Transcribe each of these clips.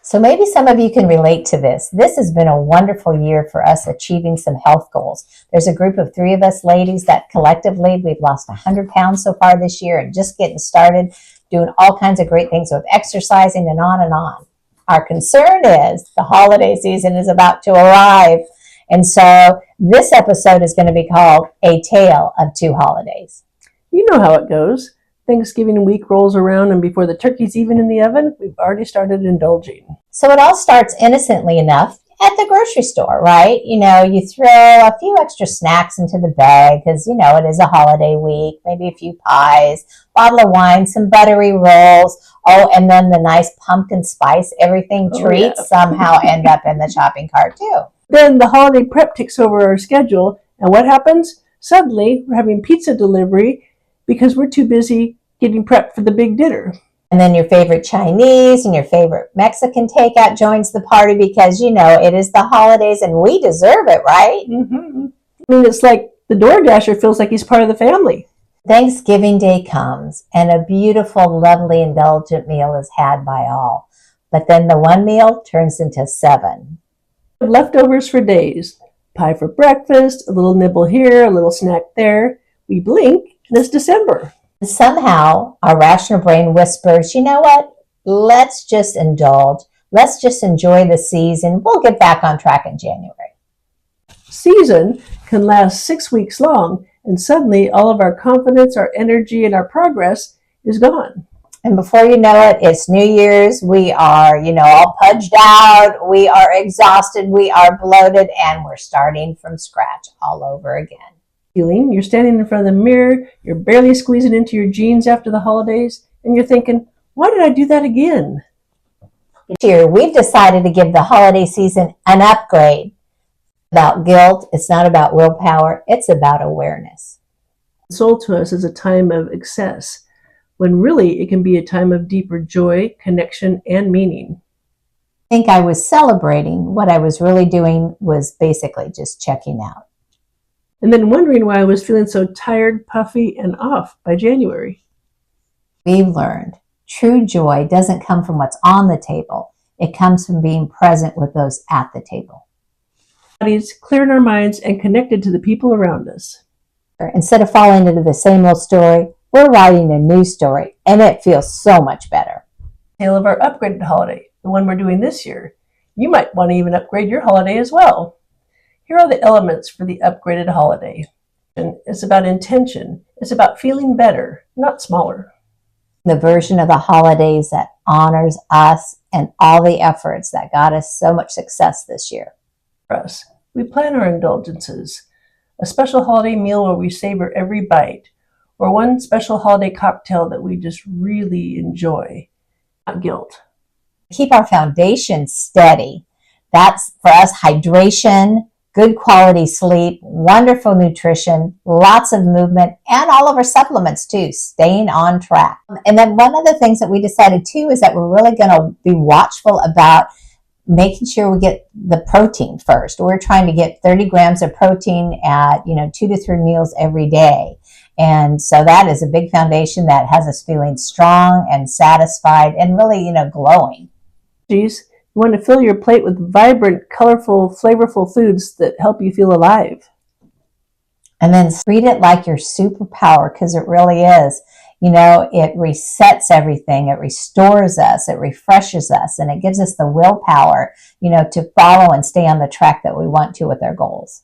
So maybe some of you can relate to this. This has been a wonderful year for us achieving some health goals. There's a group of 3 of us ladies that collectively we've lost 100 pounds so far this year and just getting started doing all kinds of great things with exercising and on and on. Our concern is the holiday season is about to arrive. And so this episode is going to be called A Tale of Two Holidays. You know how it goes. Thanksgiving week rolls around, and before the turkey's even in the oven, we've already started indulging. So it all starts innocently enough at the grocery store, right? You know, you throw a few extra snacks into the bag because, you know, it is a holiday week, maybe a few pies, bottle of wine, some buttery rolls. Oh, and then the nice pumpkin spice, everything treats somehow end up in the shopping cart too. Then the holiday prep takes over our schedule, and what happens? Suddenly, we're having pizza delivery because we're too busy getting prepped for the big dinner. And then your favorite Chinese and your favorite Mexican takeout joins the party because, you know, it is the holidays and we deserve it, right? Mm-hmm. I mean, it's like the DoorDasher feels like he's part of the family. Thanksgiving Day comes and a beautiful, lovely, indulgent meal is had by all. But then the one meal turns into 7. Leftovers for days. Pie for breakfast, a little nibble here, a little snack there. We blink and it's December. Somehow our rational brain whispers, you know what? Let's just indulge. Let's just enjoy the season. We'll get back on track in January. Season can last 6 weeks long, and suddenly all of our confidence, our energy, and our progress is gone. And before you know it, it's New Year's. We are, you know, all pudged out. We are exhausted. We are bloated, and we're starting from scratch all over again. You're standing in front of the mirror, you're barely squeezing into your jeans after the holidays, and you're thinking, why did I do that again? This year, we've decided to give the holiday season an upgrade. About guilt, it's not about willpower, it's about awareness. Sold to us as a time of excess, when really it can be a time of deeper joy, connection, and meaning. I think I was celebrating. What I was really doing was basically just checking out. And then wondering why I was feeling so tired, puffy, and off by January. We've learned true joy doesn't come from what's on the table. It comes from being present with those at the table. Bodies clear in our minds and connected to the people around us. Instead of falling into the same old story, we're writing a new story, and it feels so much better. Tale of our upgraded holiday, the one we're doing this year. You might want to even upgrade your holiday as well. Here are the elements for the upgraded holiday. It's about intention. It's about feeling better, not smaller. The version of the holidays that honors us and all the efforts that got us so much success this year. For us, we plan our indulgences. A special holiday meal where we savor every bite, or one special holiday cocktail that we just really enjoy. Not guilt. Keep our foundation steady. That's for us hydration, good quality sleep, wonderful nutrition, lots of movement, and all of our supplements too, staying on track. And then one of the things that we decided too is that we're really going to be watchful about making sure we get the protein first. We're trying to get 30 grams of protein at, 2 to 3 meals every day. And so that is a big foundation that has us feeling strong and satisfied and really, glowing. You want to fill your plate with vibrant, colorful, flavorful foods that help you feel alive. And then treat it like your superpower, because it really is. It resets everything. It restores us. It refreshes us. And it gives us the willpower, to follow and stay on the track that we want to with our goals.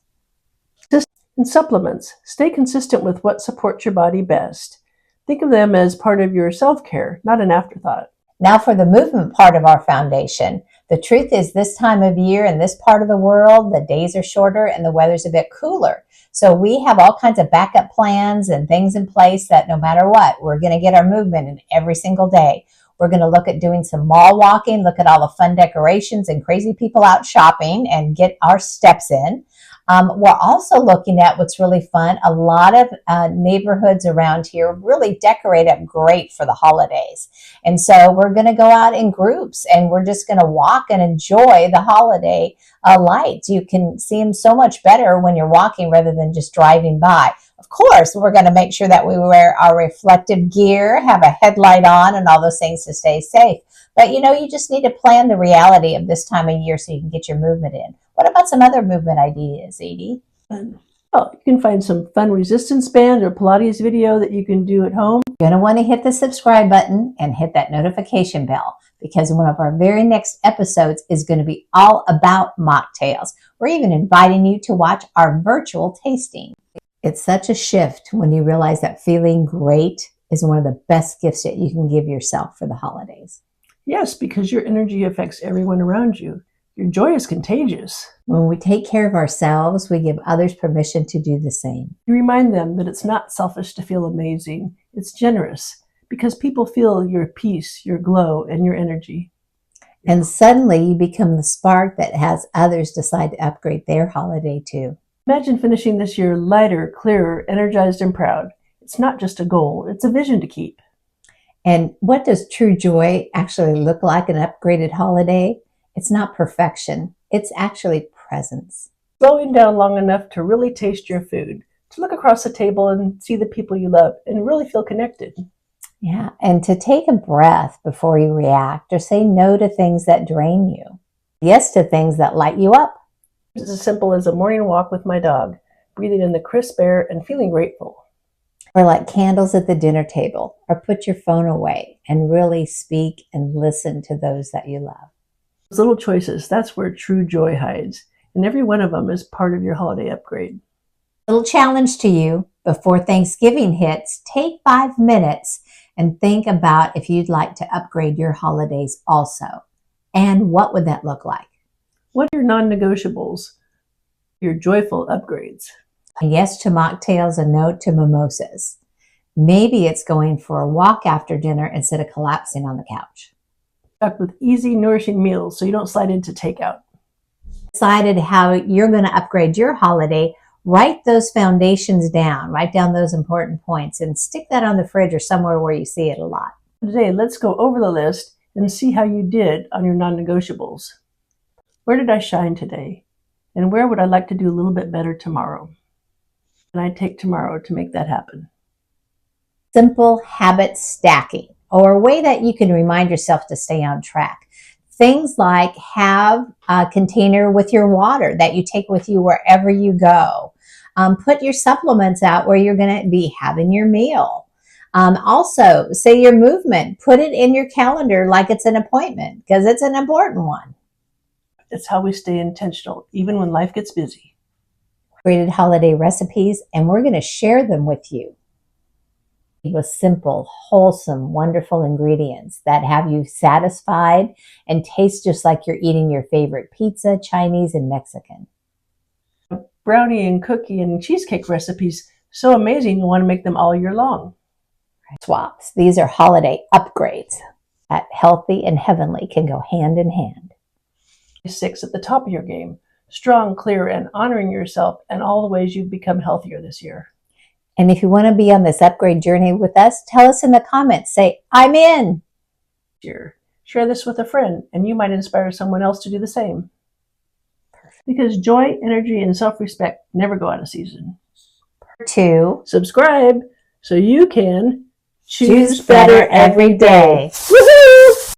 And supplements. Stay consistent with what supports your body best. Think of them as part of your self-care, not an afterthought. Now for the movement part of our foundation. The truth is this time of year in this part of the world, the days are shorter and the weather's a bit cooler. So we have all kinds of backup plans and things in place that no matter what, we're going to get our movement in every single day. We're going to look at doing some mall walking, look at all the fun decorations and crazy people out shopping and get our steps in. We're also looking at what's really fun. A lot of neighborhoods around here really decorate up great for the holidays. And so we're going to go out in groups and we're just going to walk and enjoy the holiday lights. You can see them so much better when you're walking rather than just driving by. Of course, we're going to make sure that we wear our reflective gear, have a headlight on, and all those things to stay safe. But you just need to plan the reality of this time of year so you can get your movement in. What about some other movement ideas, Edie? Well, you can find some fun resistance bands or Pilates video that you can do at home. You're going to want to hit the subscribe button and hit that notification bell, because one of our very next episodes is going to be all about mocktails. We're even inviting you to watch our virtual tasting. It's such a shift when you realize that feeling great is one of the best gifts that you can give yourself for the holidays. Yes, because your energy affects everyone around you. Your joy is contagious. When we take care of ourselves, we give others permission to do the same. You remind them that it's not selfish to feel amazing. It's generous, because people feel your peace, your glow, and your energy. And suddenly you become the spark that has others decide to upgrade their holiday too. Imagine finishing this year lighter, clearer, energized, and proud. It's not just a goal, it's a vision to keep. And what does true joy actually look like an upgraded holiday? It's not perfection. It's actually presence. Slowing down long enough to really taste your food, to look across the table and see the people you love and really feel connected. Yeah, and to take a breath before you react, or say no to things that drain you. Yes to things that light you up. It's as simple as a morning walk with my dog, breathing in the crisp air and feeling grateful. Or like candles at the dinner table, or put your phone away and really speak and listen to those that you love. Those little choices, that's where true joy hides. And every one of them is part of your holiday upgrade. Little challenge to you: before Thanksgiving hits, take 5 minutes and think about if you'd like to upgrade your holidays also. And what would that look like? What are your non-negotiables? Your joyful upgrades. A yes to mocktails, a no to mimosas. Maybe it's going for a walk after dinner instead of collapsing on the couch. Stuck with easy, nourishing meals so you don't slide into takeout. Decided how you're going to upgrade your holiday. Write those foundations down. Write down those important points and stick that on the fridge or somewhere where you see it a lot. Today, let's go over the list and see how you did on your non-negotiables. Where did I shine today? And where would I like to do a little bit better tomorrow? And I take tomorrow to make that happen. Simple habit stacking, or a way that you can remind yourself to stay on track. Things like have a container with your water that you take with you wherever you go. Put your supplements out where you're going to be having your meal. Also, say your movement, put it in your calendar like it's an appointment, because it's an important one. It's how we stay intentional, even when life gets busy. Created holiday recipes, and we're going to share them with you with simple, wholesome, wonderful ingredients that have you satisfied and taste just like you're eating your favorite pizza, Chinese, and Mexican. Brownie and cookie and cheesecake recipes, so amazing you want to make them all year long. Swaps. These are holiday upgrades that healthy and heavenly can go hand in hand. 6 at the top of your game. Strong, clear, and honoring yourself and all the ways you've become healthier this year. And if you want to be on this upgrade journey with us, tell us in the comments. Say, I'm in. Share this with a friend, and you might inspire someone else to do the same. Perfect. Because joy, energy, and self-respect never go out of season. 2. Subscribe so you can choose better every day. Woo-hoo!